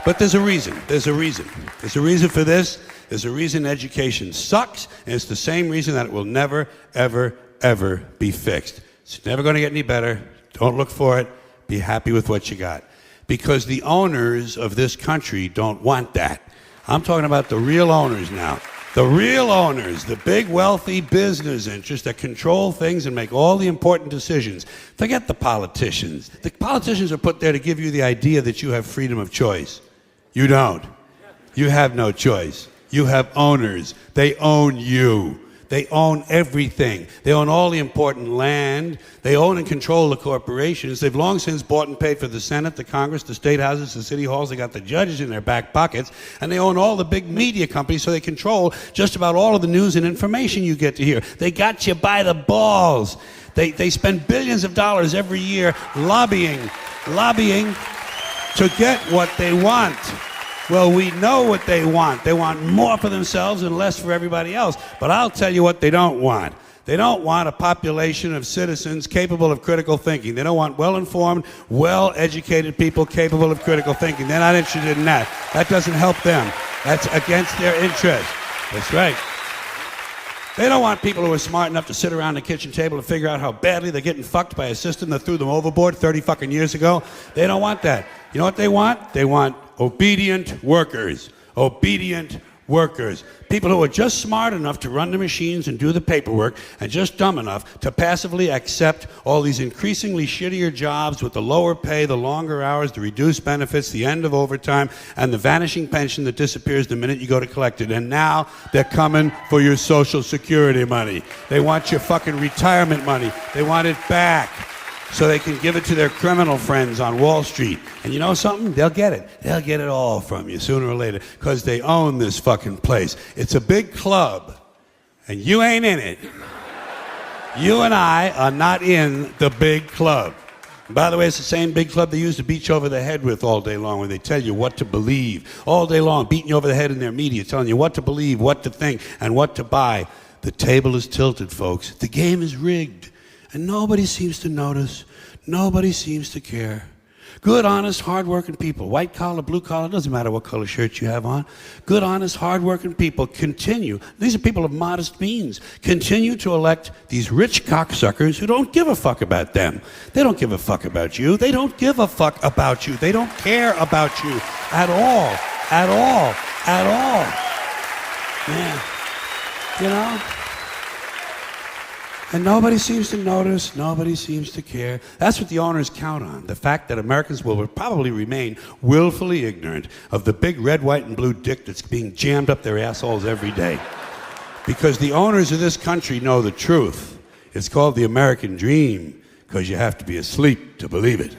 But there's a reason. There's a reason. There's a reason for this. There's a reason education sucks, and it's the same reason that it will never, ever, ever be fixed. It's never going to get any better. Don't look for it. Be happy with what you got. Because the owners of this country don't want that. I'm talking about the real owners now. The real owners, the big wealthy business interests that control things and make all the important decisions. Forget the politicians. The politicians are put there to give you the idea that you have freedom of choice. You don't. You have no choice. You have owners. They own you. They own everything. They own all the important land. They own and control the corporations. They've long since bought and paid for the Senate, the Congress, the state houses, the city halls. They got the judges in their back pockets. And they own all the big media companies, so they control just about all of the news and information you get to hear. They got you by the balls. They spend billions of dollars every year lobbying to get what they want. Well, we know what they want. They want more for themselves and less for everybody else. But I'll tell you what they don't want. They don't want a population of citizens capable of critical thinking. They don't want well-informed, well-educated people capable of critical thinking. They're not interested in that. That doesn't help them. That's against their interest. That's right. They don't want people who are smart enough to sit around the kitchen table and figure out how badly they're getting fucked by a system that threw them overboard 30 fucking years ago. They don't want that. You know what they want? They want obedient workers. Obedient workers. People who are just smart enough to run the machines and do the paperwork and just dumb enough to passively accept all these increasingly shittier jobs with the lower pay, the longer hours, the reduced benefits, the end of overtime, and the vanishing pension that disappears the minute you go to collect it. And now they're coming for your Social Security money. They want your fucking retirement money. They want it back so they can give it to their criminal friends on Wall Street. And you know something? They'll get it. They'll get it all from you sooner or later because they own this fucking place. It's a big club, and you ain't in it. You and I are not in the big club. And by the way, it's the same big club they use to beat you over the head with all day long when they tell you what to believe. All day long, beating you over the head in their media, telling you what to believe, what to think, and what to buy. The table is tilted, folks. The game is rigged. And nobody seems to notice. Nobody seems to care. Good, honest, hard-working people, white collar, blue collar, doesn't matter what color shirt you have on. Good, honest, hard-working people continue. These are people of modest means. Continue to elect these rich cocksuckers who don't give a fuck about them. They don't give a fuck about you. They don't give a fuck about you. They don't care about you at all. At all. At all. Yeah. You know? And nobody seems to notice, nobody seems to care. That's what the owners count on, the fact that Americans will probably remain willfully ignorant of the big red, white, and blue dick that's being jammed up their assholes every day. Because the owners of this country know the truth. It's called the American dream, because you have to be asleep to believe it.